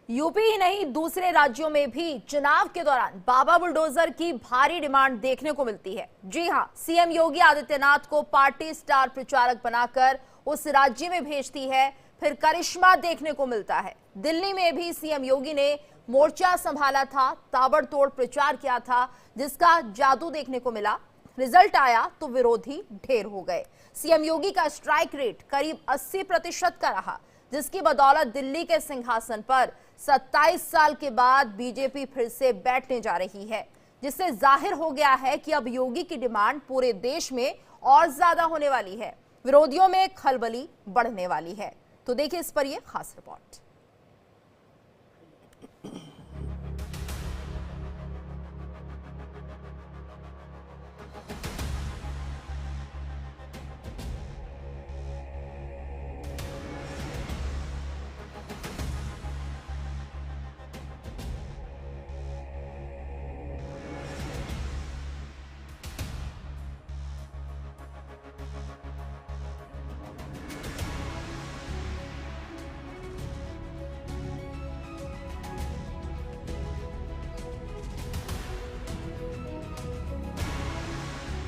UP ही नहीं दूसरे राज्यों में भी चुनाव के दौरान बाबा बुलडोजर की भारी डिमांड देखने को मिलती है। जी हां, सीएम योगी आदित्यनाथ को पार्टी स्टार प्रचारक बनाकर उस राज्य में भेजती है, फिर करिश्मा देखने को मिलता है। दिल्ली में भी सीएम योगी ने मोर्चा संभाला था, ताबड़तोड़ प्रचार किया था, जिसका जादू देखने को मिला। रिजल्ट आया तो विरोधी ढेर हो गए। सीएम योगी का स्ट्राइक रेट करीब 80% का रहा, जिसकी बदौलत दिल्ली के सिंहासन पर 27 साल के बाद बीजेपी फिर से बैठने जा रही है, जिससे जाहिर हो गया है कि अब योगी की डिमांड पूरे देश में और ज्यादा होने वाली है। विरोधियों में खलबली बढ़ने वाली है। तो देखिए इस पर यह खास रिपोर्ट।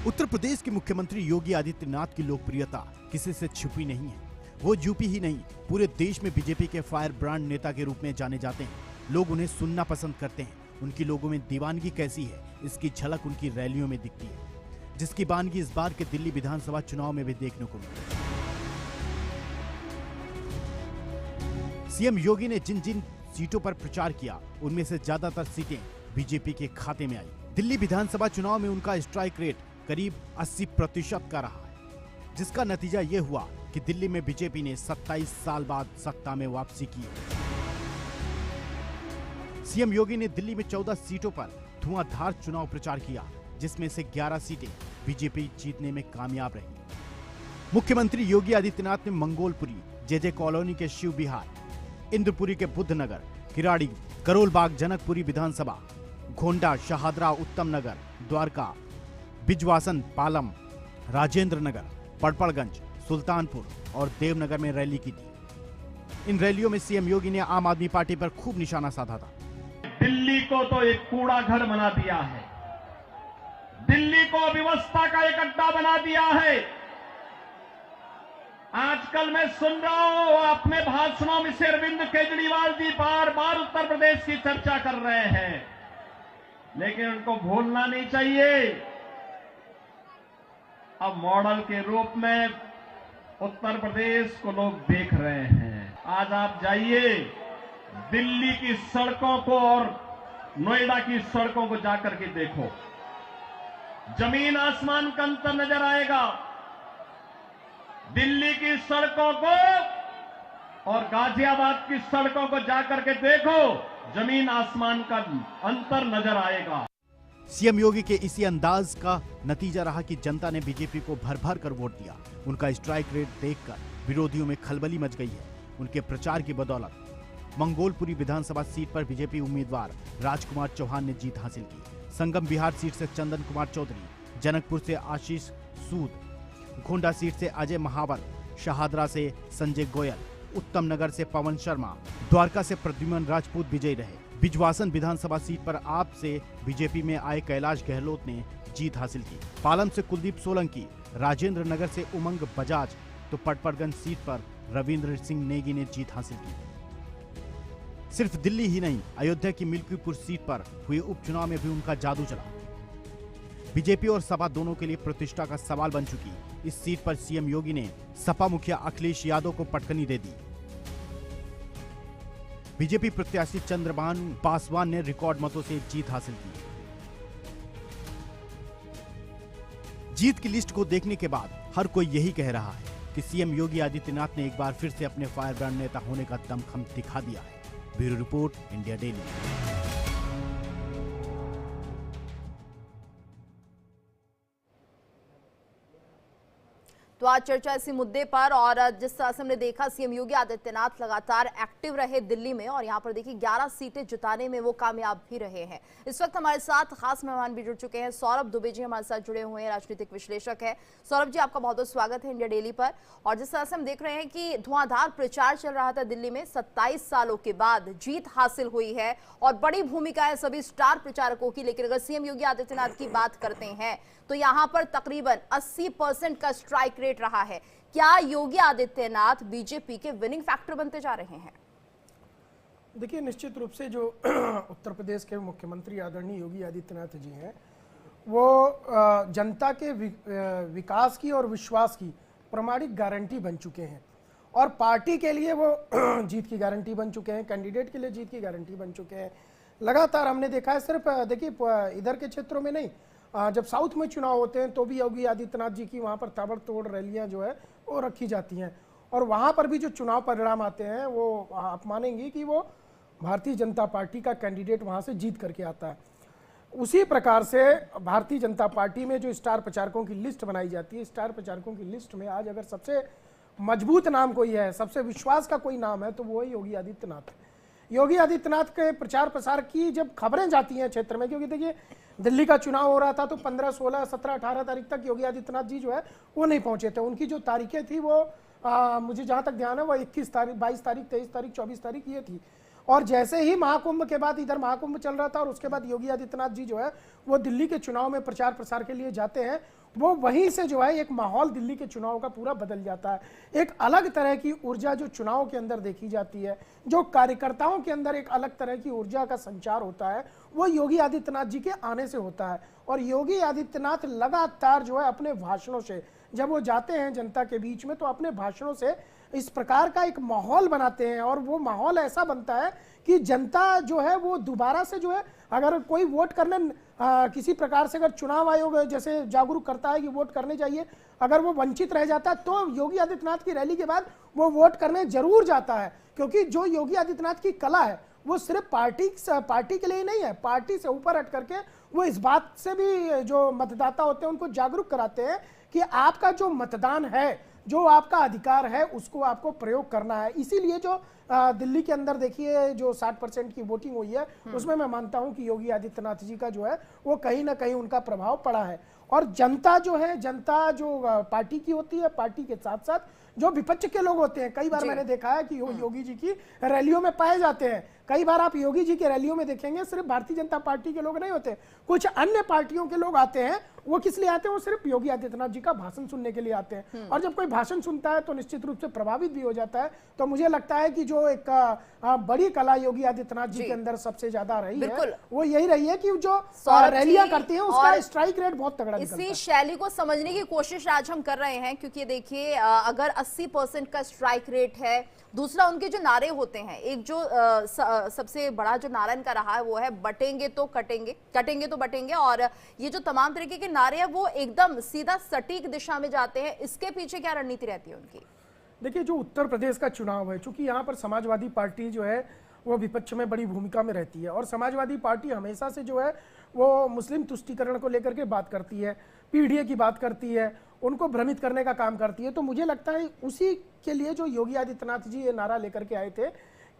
उत्तर प्रदेश के मुख्यमंत्री योगी आदित्यनाथ की लोकप्रियता किसी से छुपी नहीं है। वो यूपी ही नहीं, पूरे देश में बीजेपी के फायर ब्रांड नेता के रूप में जाने जाते हैं। लोग उन्हें सुनना पसंद करते हैं। उनकी लोगों में दीवानगी कैसी है, इसकी झलक उनकी रैलियों में दिखती है, जिसकी बानगी इस बार के दिल्ली विधानसभा चुनाव में भी देखने को मिली। सीएम योगी ने जिन जिन सीटों पर प्रचार किया, उनमें से ज्यादातर सीटें बीजेपी के खाते में आई। दिल्ली विधानसभा चुनाव में उनका स्ट्राइक रेट करीब 80% का रहा है, जिसका नतीजा यह हुआ कि दिल्ली में बीजेपी ने 27 साल बाद सत्ता में वापसी की। सीएम योगी ने दिल्ली में 14 सीटों पर धुआंधार चुनाव प्रचार किया, जिसमें से 11 सीटें बीजेपी जीतने में कामयाब रही। मुख्यमंत्री योगी आदित्यनाथ ने मंगोलपुरी, जेजे कॉलोनी के शिव विहार, इंद्रपुरी के बुद्धनगर, किराड़ी, करोलबाग, जनकपुरी विधानसभा, घोंडा, शहादरा, उत्तम नगर, द्वारका, बिजवासन, पालम, राजेंद्र नगर, पड़पड़गंज, सुल्तानपुर और देवनगर में रैली की थी। इन रैलियों में सीएम योगी ने आम आदमी पार्टी पर खूब निशाना साधा था। दिल्ली को तो एक कूड़ा घर बना दिया है, दिल्ली को अव्यवस्था का एक अड्डा बना दिया है। आजकल मैं सुन रहा हूं अपने भाषणों में से अरविंद केजरीवाल जी बार बार उत्तर प्रदेश की चर्चा कर रहे हैं, लेकिन उनको भूलना नहीं चाहिए, अब मॉडल के रूप में उत्तर प्रदेश को लोग देख रहे हैं। आज आप जाइए दिल्ली की सड़कों को और नोएडा की सड़कों को जाकर के देखो, जमीन आसमान का अंतर नजर आएगा। दिल्ली की सड़कों को और गाजियाबाद की सड़कों को जाकर के देखो, जमीन आसमान का अंतर नजर आएगा। सीएम योगी के इसी अंदाज का नतीजा रहा कि जनता ने बीजेपी को भर भर कर वोट दिया। उनका स्ट्राइक रेट देखकर विरोधियों में खलबली मच गई है। उनके प्रचार की बदौलत मंगोलपुरी विधानसभा सीट पर बीजेपी उम्मीदवार राजकुमार चौहान ने जीत हासिल की। संगम बिहार सीट से चंदन कुमार चौधरी, जनकपुर से आशीष सूद, घोंडा सीट से अजय महावर, शहादरा से संजय गोयल, उत्तम नगर से पवन शर्मा, द्वारका से प्रद्युमन राजपूत विजयी रहे। बिजवासन विधानसभा सीट पर आप से बीजेपी में आए कैलाश गहलोत ने जीत हासिल की। पालम से कुलदीप सोलंकी, राजेंद्र नगर से उमंग बजाज, तो पटपड़गंज सीट पर रविंद्र सिंह नेगी ने जीत हासिल की। सिर्फ दिल्ली ही नहीं, अयोध्या की मिल्कीपुर सीट पर हुए उपचुनाव में भी उनका जादू चला। बीजेपी और सपा दोनों के लिए प्रतिष्ठा का सवाल बन चुकी इस सीट पर सीएम योगी ने सपा मुखिया अखिलेश यादव को पटकनी दे दी। बीजेपी प्रत्याशी चंद्रभानु पासवान ने रिकॉर्ड मतों से जीत हासिल की। जीत की लिस्ट को देखने के बाद हर कोई यही कह रहा है कि सीएम योगी आदित्यनाथ ने एक बार फिर से अपने फायर ब्रांड नेता होने का दमखम दिखा दिया है। Bureau report, India daily. तो तो आज चर्चा इसी मुद्दे पर, और जिस तरह से हमने देखा सीएम योगी आदित्यनाथ लगातार एक्टिव रहे दिल्ली में, और यहां पर देखिए 11 सीटें जिताने में वो कामयाब भी रहे हैं। इस वक्त हमारे साथ खास मेहमान भी जुड़ चुके हैं। सौरभ दुबे जी हमारे साथ जुड़े हुए हैं, राजनीतिक विश्लेषक है। सौरभ जी, आपका बहुत बहुत स्वागत है इंडिया डेली पर। और जिस तरह से हम देख रहे हैं कि धुआंधार प्रचार चल रहा था दिल्ली में, 27 सालों के बाद जीत हासिल हुई है और बड़ी भूमिका है सभी स्टार प्रचारकों की। लेकिन अगर सीएम योगी आदित्यनाथ की बात करते हैं तो यहां पर तकरीबन 80% का स्ट्राइक रेट रहा है। क्या योगी आदित्यनाथ बीजेपी के विनिंग फैक्टर बनते जा रहे हैं? देखिए, निश्चित रूप से जो उत्तर प्रदेश के मुख्यमंत्री आदरणीय योगी आदित्यनाथ जी हैं, वो जनता के विकास की और विश्वास की प्रामाणिक गारंटी बन चुके हैं, और पार्टी के लिए वो जीत की गारंटी बन चुके हैं, कैंडिडेट के लिए जीत की गारंटी बन चुके हैं। लगातार हमने देखा है, सिर्फ देखिए इधर के क्षेत्रों में नहीं, जब साउथ में चुनाव होते हैं तो भी योगी आदित्यनाथ जी की वहाँ पर ताबड़तोड़ रैलियाँ जो है वो रखी जाती हैं, और वहाँ पर भी जो चुनाव परिणाम आते हैं वो आप मानेंगे कि वो भारतीय जनता पार्टी का कैंडिडेट वहाँ से जीत करके आता है। उसी प्रकार से भारतीय जनता पार्टी में जो स्टार प्रचारकों की लिस्ट बनाई जाती है, स्टार प्रचारकों की लिस्ट में आज अगर सबसे मजबूत नाम कोई है, सबसे विश्वास का कोई नाम है, तो वो है योगी आदित्यनाथ। योगी आदित्यनाथ के प्रचार प्रसार की जब खबरें जाती हैं क्षेत्र में, क्योंकि देखिए दिल्ली का चुनाव हो रहा था तो 15, 16, 17, 18 तारीख तक योगी आदित्यनाथ जी जो है वो नहीं पहुंचे थे। उनकी जो तारीखें थी वो मुझे जहां तक ध्यान है वो 21 तारीख, 22 तारीख, 23 तारीख, 24 तारीख ये थी। और जैसे ही महाकुंभ के बाद, इधर महाकुंभ चल रहा था और उसके बाद योगी आदित्यनाथ जी जो है वो दिल्ली के चुनाव में प्रचार प्रसार के लिए जाते हैं, वो वहीं से जो है एक माहौल दिल्ली के चुनाव का पूरा बदल जाता है। एक अलग तरह की ऊर्जा जो चुनाव के अंदर देखी जाती है, जो कार्यकर्ताओं के अंदर एक अलग तरह की ऊर्जा का संचार होता है, वो योगी आदित्यनाथ जी के आने से होता है। और योगी आदित्यनाथ लगातार जो है अपने भाषणों से, जब वो जाते हैं जनता के बीच में, तो अपने भाषणों से इस प्रकार का एक माहौल बनाते हैं, और वो माहौल ऐसा बनता है कि जनता जो है वो दोबारा से जो है, अगर कोई वोट करने किसी प्रकार से अगर चुनाव आयोग जैसे जागरूक करता है कि वोट करने चाहिए, अगर वो वंचित रह जाता है तो योगी आदित्यनाथ की रैली के बाद वो वोट करने जरूर जाता है। क्योंकि जो योगी आदित्यनाथ की कला है वो सिर्फ पार्टी के लिए नहीं है, पार्टी से ऊपर हट करके वो इस बात से भी जो मतदाता होते हैं उनको जागरूक कराते हैं कि आपका जो मतदान है, जो आपका अधिकार है, उसको आपको प्रयोग करना है। इसीलिए जो दिल्ली के अंदर देखिए जो 60% की वोटिंग हुई है, उसमें मैं मानता हूं कि योगी आदित्यनाथ जी का जो है वो कहीं ना कहीं उनका प्रभाव पड़ा है। और जनता जो है, जनता जो पार्टी की होती है, पार्टी के साथ साथ जो विपक्ष के लोग होते हैं, कई बार मैंने देखा है कि योगी जी की रैलियों में पाए जाते हैं। कई बार आप योगी जी के रैलियों में देखेंगे सिर्फ भारतीय जनता पार्टी के लोग नहीं होते, कुछ अन्य पार्टियों के लोग आते हैं। वो किस लिए आते हैं? वो सिर्फ योगी आदित्यनाथ जी का भाषण सुनने के लिए आते हैं। और जब कोई भाषण सुनता है तो निश्चित रूप से प्रभावित भी हो जाता है। तो मुझे लगता है कि जो एक बड़ी कला योगी आदित्यनाथ जी के अंदर सबसे ज्यादा रही है, वो यही रही है कि जो रैलियां करते हैं उसका स्ट्राइक रेट बहुत तगड़ा निकलता है। इसी शैली को समझने की कोशिश आज हम कर रहे हैं, क्योंकि देखिए अगर 80% का स्ट्राइक रेट है, दूसरा उनके जो नारे होते हैं, एक जो सबसे बड़ा जो नारा इनका रहा है वो है बटेंगे तो कटेंगे, कटेंगे तो बटेंगे। और ये जो तमाम तरीके के नारे हैं वो एकदम सीधा सटीक दिशा में जाते हैं। इसके पीछे क्या रणनीति रहती है उनकी? देखिए, जो उत्तर प्रदेश का चुनाव है, चूंकि यहाँ पर समाजवादी पार्टी जो है वो विपक्ष में बड़ी भूमिका में रहती है, और समाजवादी पार्टी हमेशा से जो है वो मुस्लिम तुष्टीकरण को लेकर के बात करती है, पीडीए की बात करती है, उनको भ्रमित करने का काम करती है। तो मुझे लगता है उसी के लिए जो योगी आदित्यनाथ जी ये नारा लेकर के आए थे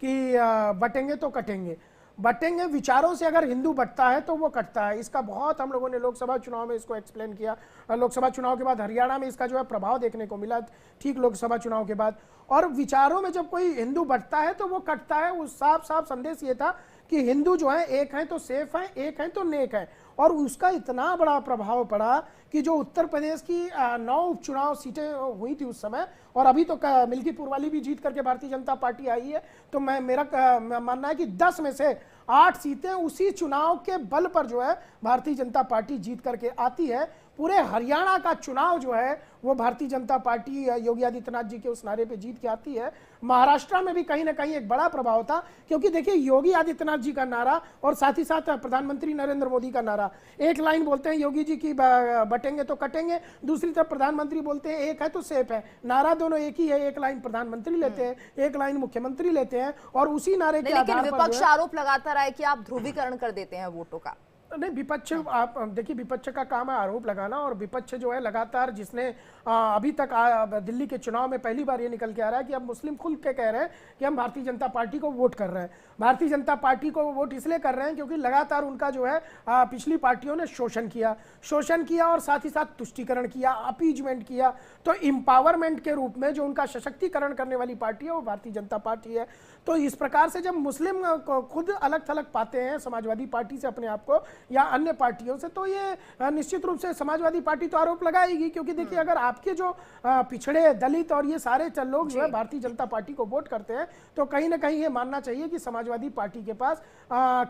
कि बटेंगे तो कटेंगे। बटेंगे विचारों से, अगर हिंदू बटता है तो वो कटता है। इसका बहुत हम लोगों ने लोकसभा चुनाव में इसको एक्सप्लेन किया। लोकसभा चुनाव के बाद हरियाणा में इसका जो है प्रभाव देखने को मिला, ठीक लोकसभा चुनाव के बाद। और विचारों में जब कोई हिंदू बटता है तो वो कटता है। वो साफ साफ संदेश ये था कि हिंदू जो है एक है तो सेफ है, एक है तो नेक है। और उसका इतना बड़ा प्रभाव पड़ा कि जो उत्तर प्रदेश की 9 उपचुनाव सीटें हुई थी उस समय, और अभी तो मिल्कीपुर वाली भी जीत करके भारतीय जनता पार्टी आई है, तो मेरा मानना है कि 10 में से 8 सीटें उसी चुनाव के बल पर जो है भारतीय जनता पार्टी जीत करके आती है। पूरे हरियाणा का चुनाव जो है वो भारतीय जनता पार्टी योगी आदित्यनाथ जी के उस नारे पे जीत के आती है। महाराष्ट्र में भी कहीं ना कहीं एक बड़ा प्रभाव था, क्योंकि देखिए योगी आदित्यनाथ जी का नारा और साथ ही साथ प्रधानमंत्री नरेंद्र मोदी का नारा, एक लाइन बोलते हैं योगी जी की बटेंगे तो कटेंगे, दूसरी तरफ प्रधानमंत्री बोलते हैं एक है तो सेफ है। नारा दोनों एक ही है, एक लाइन प्रधानमंत्री लेते हैं, एक लाइन मुख्यमंत्री लेते हैं, और उसी नारे के आधार पर विपक्ष आरोप लगाता रहा है कि आप ध्रुवीकरण कर देते हैं वोटों का। नहीं, विपक्ष, आप देखिए, विपक्ष का काम है आरोप लगाना, और विपक्ष जो है लगातार, जिसने अभी तक दिल्ली के चुनाव में पहली बार ये निकल के आ रहा है कि अब मुस्लिम खुल के कह रहे हैं कि हम भारतीय जनता पार्टी को वोट कर रहे हैं। भारतीय जनता पार्टी को वोट इसलिए कर रहे हैं क्योंकि लगातार उनका जो है पिछली पार्टियों ने शोषण किया और साथ ही साथ तुष्टीकरण किया, अपीजमेंट किया। तो एम्पावरमेंट के रूप में जो उनका सशक्तिकरण करने वाली पार्टी है वो भारतीय जनता पार्टी है। तो इस प्रकार से जब मुस्लिम खुद अलग थलग पाते हैं समाजवादी पार्टी से अपने आप को या अन्य पार्टियों से, तो ये निश्चित रूप से समाजवादी पार्टी तो आरोप लगाएगी, क्योंकि देखिए अगर आपके जो पिछड़े, दलित और ये सारे लोग जो है भारतीय जनता पार्टी को वोट करते हैं, तो कहीं ना कहीं ये मानना चाहिए कि समाजवादी पार्टी के पास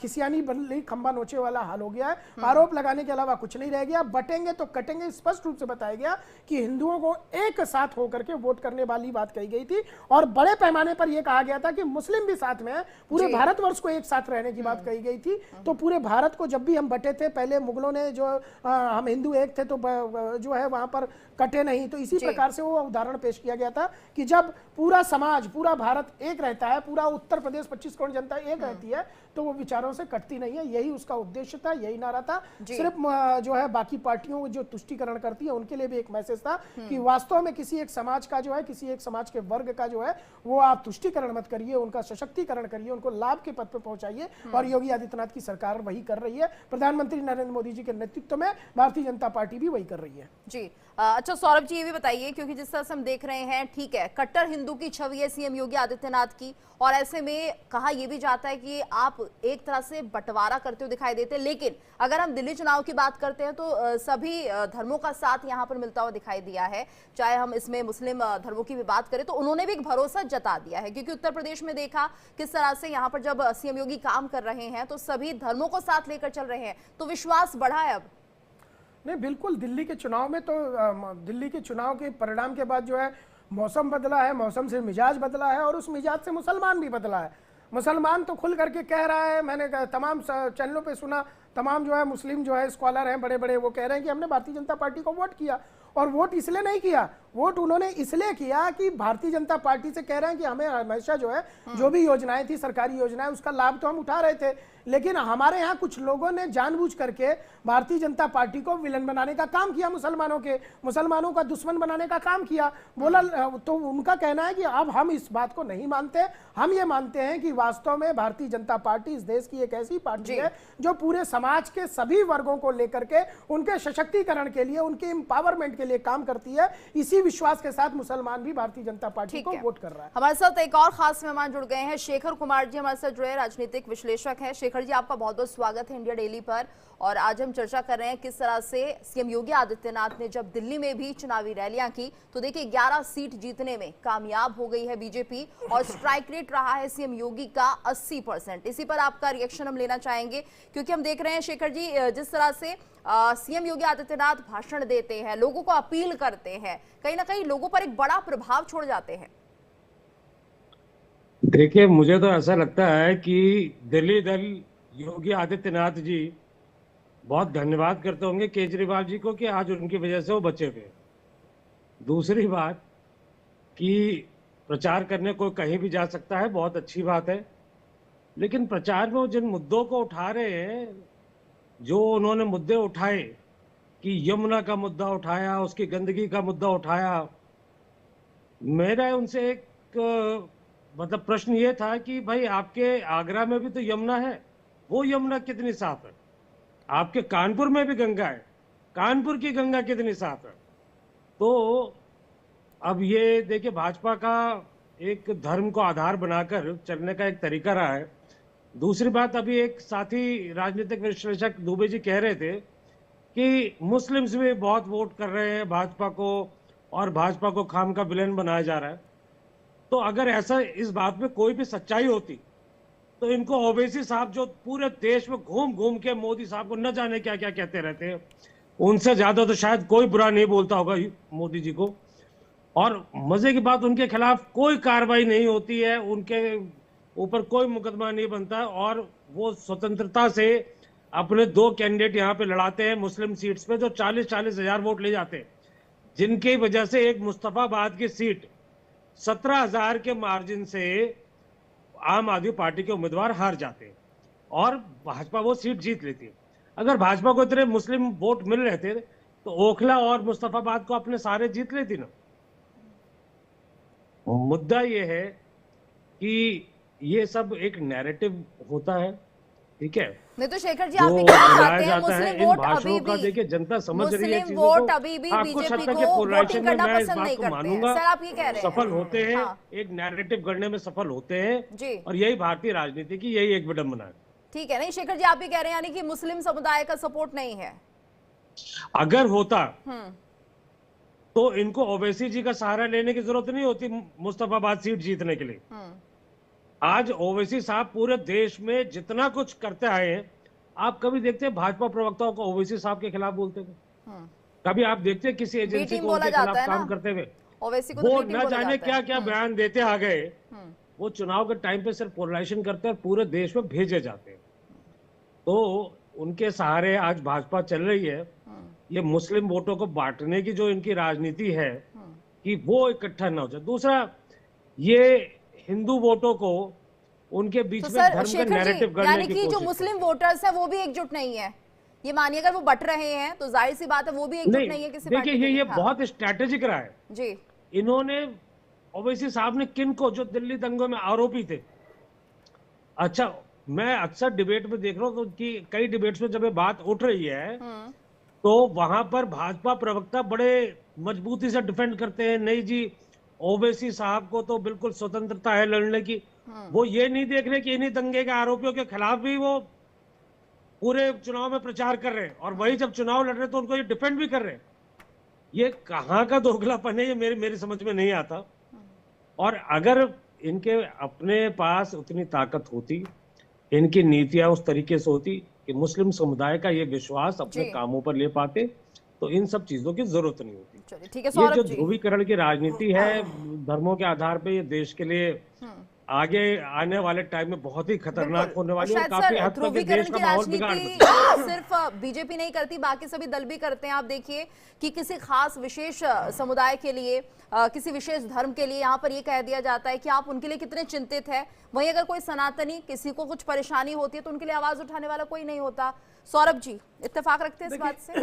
खिसियानी बल्ली खंबा नोचे वाला हाल हो गया है। आरोप लगाने के अलावा कुछ नहीं रह गया। बटेंगे तो कटेंगे, स्पष्ट रूप से बताया गया कि हिंदुओं को एक साथ होकर के वोट करने वाली बात कही गई थी, और बड़े पैमाने पर यह कहा गया था कि मुस्लिम भी साथ में है, पूरे भारतवर्ष को एक साथ रहने की बात कही गई थी। तो पूरे भारत को जब भी हम बटे थे, पहले मुगलों ने जो हम हिंदू एक थे तो जो है वहां पर कटे नहीं, तो इसी प्रकार से वो उदाहरण पेश किया गया था कि जब पूरा समाज, पूरा भारत एक रहता है, पूरा उत्तर प्रदेश 25 करोड़ जनता एक रहती है, तो वो विचारों से कटती नहीं है। यही उसका उद्देश्य था, यही नारा था। सिर्फ जो है बाकी पार्टियों जो तुष्टीकरण करती है उनके लिए भी एक मैसेज था कि वास्तव में किसी एक समाज का जो है, किसी एक समाज के वर्ग का जो है वो आप तुष्टीकरण मत करिए, उनका सशक्तिकरण करिए, उनको लाभ के पद पर पहुंचाइए। और योगी आदित्यनाथ की सरकार वही कर रही है। प्रधानमंत्री नरेंद्र मोदी जी के नेतृत्व में भारतीय जनता पार्टी भी वही कर रही है। जी अच्छा सौरभ जी, ये भी बताइए, क्योंकि जिस तरह से हम देख रहे हैं, ठीक है, कट्टर हिंदू की छवि है सीएम योगी आदित्यनाथ की, और ऐसे में कहा यह भी जाता है कि आप एक तरह से बंटवारा करते हुए दिखाई देते हैं। लेकिन अगर हम दिल्ली चुनाव की बात करते हैं तो सभी धर्मों का साथ यहाँ पर मिलता हुआ दिखाई दिया है। चाहे हम इसमें मुस्लिम धर्मों की भी बात करें तो उन्होंने भी एक भरोसा जता दिया है, क्योंकि उत्तर प्रदेश में देखा किस तरह से यहाँ पर जब सीएम योगी काम कर रहे हैं तो सभी धर्मों को साथ लेकर चल रहे हैं, तो विश्वास बढ़ा है अब। नहीं, बिल्कुल, दिल्ली के चुनाव में तो दिल्ली के चुनाव के परिणाम के बाद जो है मौसम बदला है, मौसम से मिजाज बदला है, और उस मिजाज से मुसलमान भी बदला है। मुसलमान तो खुल करके कह रहा है, मैंने तमाम चैनलों पे सुना, तमाम जो है मुस्लिम जो है स्कॉलर हैं बड़े बड़े, वो कह रहे हैं कि हमने भारतीय जनता पार्टी को वोट किया। और वोट इसलिए नहीं किया, वोट उन्होंने इसलिए किया कि भारतीय जनता पार्टी से कह रहे हैं कि हमें हमेशा जो है जो भी योजनाएं थी, सरकारी योजनाएं, उसका लाभ तो हम उठा रहे थे, लेकिन हमारे यहाँ कुछ लोगों ने जानबूझ करके भारतीय जनता पार्टी को विलन बनाने का काम किया, मुसलमानों का दुश्मन बनाने का काम किया। बोला तो उनका कहना है कि अब हम इस बात को नहीं मानते, हम ये मानते हैं कि वास्तव में भारतीय जनता पार्टी इस देश की एक ऐसी पार्टी है जो पूरे समाज के सभी वर्गों को लेकर के उनके सशक्तिकरण के लिए, उनके एम्पावरमेंट के लिए काम करती है। इसी विश्वास के साथ मुसलमान भी भारतीय जनता पार्टी को वोट कर रहा है। हमारे साथ एक और खास मेहमान जुड़ गए हैं, शेखर कुमार जी हमारे साथ जुड़े, राजनीतिक विश्लेषक हैं। शेखर जी, आपका बहुत बहुत स्वागत है इंडिया डेली पर। और आज हम चर्चा कर रहे हैं किस तरह से सीएम योगी आदित्यनाथ ने जब दिल्ली में भी चुनावी रैलियां की तो देखिए 11 सीट जीतने में कामयाब हो गई है बीजेपी, और स्ट्राइक रेट रहा है सीएम योगी का 80%। इसी पर आपका रिएक्शन हम लेना चाहेंगे, क्योंकि हम देख रहे हैं शेखर जी, जिस तरह से सीएम योगी आदित्यनाथ भाषण देते हैं, लोगों को अपील करते हैं, कहीं ना कहीं लोगों पर एक बड़ा प्रभाव छोड़ जाते हैं। देखिए, मुझे तो ऐसा लगता है कि दिल्ली दल योगी आदित्यनाथ जी बहुत धन्यवाद करते होंगे केजरीवाल जी को कि आज उनकी वजह से वो बचे हुए। दूसरी बात कि प्रचार करने को कहीं भी जा सकता है, बहुत अच्छी बात है, लेकिन प्रचार में वो जिन मुद्दों को उठा रहे हैं, जो उन्होंने मुद्दे उठाए कि यमुना का मुद्दा उठाया, उसकी गंदगी का मुद्दा उठाया, मेरा उनसे एक मतलब प्रश्न ये था कि भाई आपके आगरा में भी तो यमुना है, वो यमुना कितनी साफ है? आपके कानपुर में भी गंगा है, कानपुर की गंगा कितनी साफ है? तो अब ये देखिए, भाजपा का एक धर्म को आधार बनाकर चलने का एक तरीका रहा है। दूसरी बात, अभी एक साथी राजनीतिक विश्लेषक दुबे जी कह रहे थे कि मुस्लिम्स भी बहुत वोट कर रहे हैं भाजपा को और भाजपा को खाम का विलेन बनाया जा रहा है। तो अगर ऐसा इस बात में कोई भी सच्चाई होती तो इनको ओवैसी साहब जो पूरे देश में घूम घूम के मोदी साहब को न जाने क्या क्या कहते रहते हैं, उनसे ज्यादा तो शायद कोई बुरा नहीं बोलता होगा मोदी जी को। और मजे की बात, उनके खिलाफ कोई कार्रवाई नहीं होती है, उनके ऊपर कोई मुकदमा नहीं बनता, और वो स्वतंत्रता से अपने 2 कैंडिडेट यहाँ पे लड़ाते हैं मुस्लिम सीट्स पे, जो 40-40 हजार वोट ले जाते हैं, जिनकी वजह से एक मुस्तफाबाद की सीट 17,000 के मार्जिन से आम आदमी पार्टी के उम्मीदवार हार जाते हैं और भाजपा वो सीट जीत लेती है। अगर भाजपा को इतने मुस्लिम वोट मिल रहे थे तो ओखला और मुस्तफाबाद को अपने सारे जीत लेती ना। मुद्दा ये है कि ये सब एक नैरेटिव होता है, ठीक है। नहीं तो शेखर जी आप जो भी कहना बुलाया चाहते हैं जाता है मुस्लिम इन वोट भाषणों अभी का, भी देखिए जनता समझ रही है मुस्लिम चीजों वोट को। अभी भी हाँ, कुछ बीजेपी हद तक को ये वोटिंग पोलराइजेशन में करना मैं इस पसंद नहीं बात को करते हैं। मानूंगा। सर आप ये कह रहे हैं सफल होते हैं, हाँ। एक नैरेटिव गढ़ने में सफल होते हैं जी और यही भारतीय राजनीति की यही एक विडंबना है। ठीक है। नहीं शेखर जी आप भी कह रहे हैं यानी कि मुस्लिम समुदाय का सपोर्ट नहीं है। अगर होता तो इनको ओवैसी जी का सहारा लेने की जरूरत नहीं होती मुस्तफाबाद सीट जीतने के लिए। आज ओवैसी साहब पूरे देश में जितना कुछ करते आए हैं, आप कभी देखते हैं भाजपा प्रवक्ताओं को ओवैसी साहब के खिलाफ बोलते हुए? कभी आप देखते हैं किसी एजेंसी टीम को बोला उनके जाता खिलाफ है ना? काम करते हुए? ओवैसी को तो वो बी टीम न बोला जाने जाता है। क्या क्या बयान देते आ गए। वो चुनाव के टाइम पे सिर्फ पोलराइजेशन करते हैं और पूरे देश में भेजे जाते हैं। तो उनके सहारे आज भाजपा चल रही है। ये मुस्लिम वोटों को बांटने की जो इनकी राजनीति है कि वो इकट्ठा ना हो जाए। दूसरा, ये हिंदू वोटों को उनके बीच तो में सर धर्म का शेखर नैरेटिव जी करने यानी की कि जो कोशिश मुस्लिम वोटर्स है वो भी एकजुट नहीं है। ये मानिए अगर वो बट रहे हैं तो जाहिर सी बात है वो भी एकजुट नहीं है किसी देखिए पार्टी के ये लिए। बहुत स्ट्रैटेजिक रहा है। जी इन्होंने ओवैसी साहब ने किन को, जो दिल्ली दंगों में आरोपी थे। अच्छा, मैं अक्सर डिबेट में देख रहा हूँ तो उनकी कई डिबेट्स में जब ये बात उठ रही है तो वहां पर भाजपा प्रवक्ता बड़े मजबूती से डिफेंड करते हैं। नहीं जी, ओवैसी साहब को तो बिल्कुल स्वतंत्रता है लड़ने की। वो ये नहीं देख रहे कि इन्हीं दंगे के आरोपियों के खिलाफ भी वो पूरे चुनाव में प्रचार कर रहे हैं और वही जब चुनाव लड़ रहे हैं तो उनको ये डिफेंड भी कर रहे हैं। ये कहाँ का दोगलापन है, ये मेरी समझ में नहीं आता। और अगर इनके अपने पास उतनी ताकत होती, इनकी नीतियां उस तरीके से होती कि मुस्लिम समुदाय का ये विश्वास अपने कामों पर ले पाते, तो इन सब चीजों की जरूरत नहीं होती। चलिए ठीक है ये जो सौरभ जी। ध्रुवीकरण की राजनीति है धर्मों के आधार पे, ये देश के लिए आगे आने वाले टाइम में बहुत ही खतरनाक होने वाली है। शायद काफी सर हद तक ये ध्रुवीकरण देश की का माहौल बिगाड़ राजनीति सकता है। सिर्फ बीजेपी नहीं करती, बाकी सभी दल भी करते हैं। आप देखिए कि किसी खास विशेष समुदाय के लिए, किसी विशेष धर्म के लिए यहाँ पर ये कह दिया जाता है कि आप उनके लिए कितने चिंतित हैं। वहीं अगर कोई सनातनी किसी को कुछ परेशानी होती है तो उनके लिए आवाज उठाने वाला कोई नहीं होता। सौरभ जी इत्तेफाक रखते हैं इस बात से?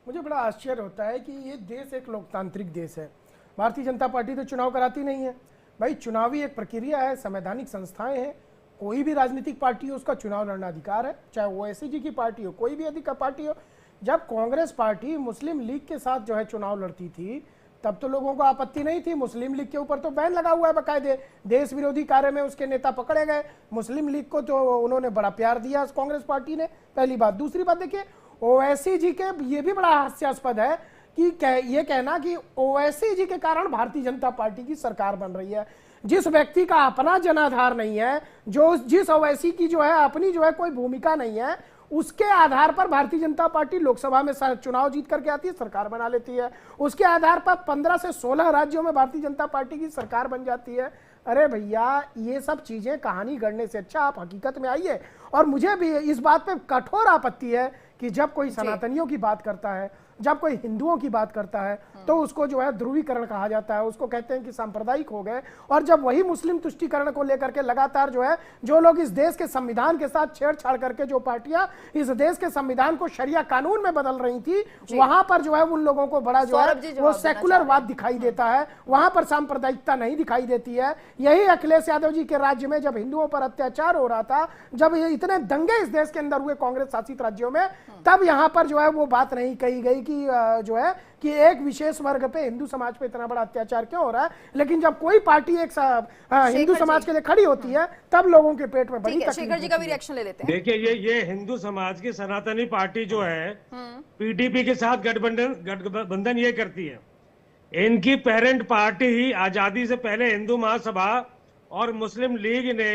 मुझे बड़ा आश्चर्य होता है कि ये देश एक लोकतांत्रिक देश है। भारतीय जनता पार्टी तो चुनाव कराती नहीं है भाई। चुनावी एक प्रक्रिया है, संवैधानिक संस्थाएं हैं। कोई भी राजनीतिक पार्टी हो उसका चुनाव लड़ना अधिकार है, चाहे ओवैसी जी की पार्टी हो, कोई भी अधिकार पार्टी हो। जब कांग्रेस पार्टी मुस्लिम लीग के साथ जो है चुनाव लड़ती थी तब तो लोगों को आपत्ति नहीं थी। मुस्लिम लीग के ऊपर तो बैन लगा हुआ है बाकायदे, देश विरोधी कार्य में उसके नेता पकड़े गए। मुस्लिम लीग को तो उन्होंने बड़ा प्यार दिया कांग्रेस पार्टी ने, पहली बात। दूसरी बात देखिए, ओवैसी जी के ये भी बड़ा हास्यास्पद है कि ये कहना कि ओवैसी जी के कारण भारतीय जनता पार्टी की सरकार बन रही है। जिस व्यक्ति का अपना जनाधार नहीं है, जो जिस ओवैसी की जो है अपनी जो है कोई भूमिका नहीं है, उसके आधार पर भारतीय जनता पार्टी लोकसभा में चुनाव जीत करके आती है, सरकार बना लेती है। उसके आधार पर 15 से 16 राज्यों में भारतीय जनता पार्टी की सरकार बन जाती है। अरे भैया, ये सब चीजें कहानी गढ़ने से अच्छा आप हकीकत में आइए। और मुझे भी इस बात पे कठोर आपत्ति है कि जब कोई सनातनियों की बात करता है, जब कोई हिंदुओं की बात करता है तो उसको जो है ध्रुवीकरण कहा जाता है, उसको कहते हैं कि सांप्रदायिक हो गए। और जब वही मुस्लिम तुष्टीकरण को लेकर के लगातार जो है जो लोग इस देश के संविधान के साथ छेड़छाड़ करके जो पार्टियां इस देश के संविधान को शरिया कानून में बदल रही थी, वहां पर जो है उन लोगों को बड़ा जो है वो सेकुलरवाद दिखाई देता है, वहां पर सांप्रदायिकता नहीं दिखाई देती है। यही अखिलेश यादव जी के राज्य में जब हिंदुओं पर अत्याचार हो रहा था, जब ये इतने दंगे इस देश के अंदर हुए कांग्रेस शासित राज्यों में, तब यहाँ पर जो है वो बात नहीं कही गई कि जो है कि एक विशेष वर्ग पे, हिंदू समाज पे इतना बड़ा अत्याचार क्यों हो रहा है। लेकिन जब कोई पार्टी एक हिंदू समाज के लिए खड़ी होती है तब लोगों के पेट में बड़ी तकलीफ। शेखर जी का भी रिएक्शन ले लेते हैं। देखिए ये हिंदू समाज की सनातनी पार्टी जो है पीडीपी के साथ गठबंधन ये करती है। इनकी पेरेंट पार्टी ही आजादी से पहले हिंदू महासभा और मुस्लिम लीग ने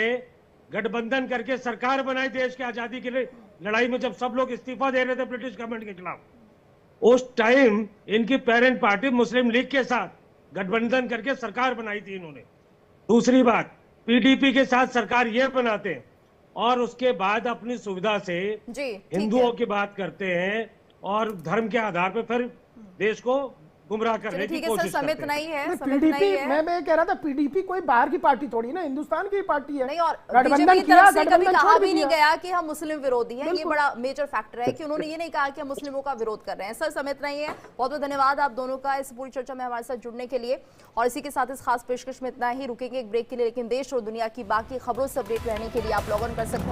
गठबंधन करके सरकार बनाई देश की आजादी के लिए लड़ाई में, जब सब लोग इस्तीफा दे रहे थे ब्रिटिश गवर्नमेंट के खिलाफ। उस टाइम इनकी पेरेंट पार्टी मुस्लिम लीग के साथ गठबंधन करके सरकार बनाई थी इन्होंने। दूसरी बात, पीडीपी के साथ सरकार ये बनाते हैं और उसके बाद अपनी सुविधा से हिंदुओं की बात करते हैं और धर्म के आधार पर फिर देश को गुमराह करने की ठीक है सर, कोशिश समय करते इतना हैं। ही है, समय इतना पीडीपी, ही है। मैं कह रहा था पीडीपी कोई बाहर की पार्टी थोड़ी ना, हिंदुस्तान की पार्टी है। नहीं, और गठबंधन बीजेपी की किया, तरफ से कभी गठबंधन कहा छोड़ भी नहीं दिया। गया कि हम मुस्लिम विरोधी हैं। ये बिल्कुल। बड़ा मेजर फैक्टर है कि उन्होंने ये नहीं कहा कि हम मुस्लिमों का विरोध कर रहे हैं। सर, समय इतना ही है। बहुत बहुत धन्यवाद आप दोनों का इस पूरी चर्चा में हमारे साथ जुड़ने के लिए। और इसी के साथ इस खास पेशकश में इतना ही। रुकेंगे एक ब्रेक के लिए, लेकिन देश और दुनिया की बाकी खबरों से अपडेट रहने के लिए आप लॉग ऑन कर सकते हैं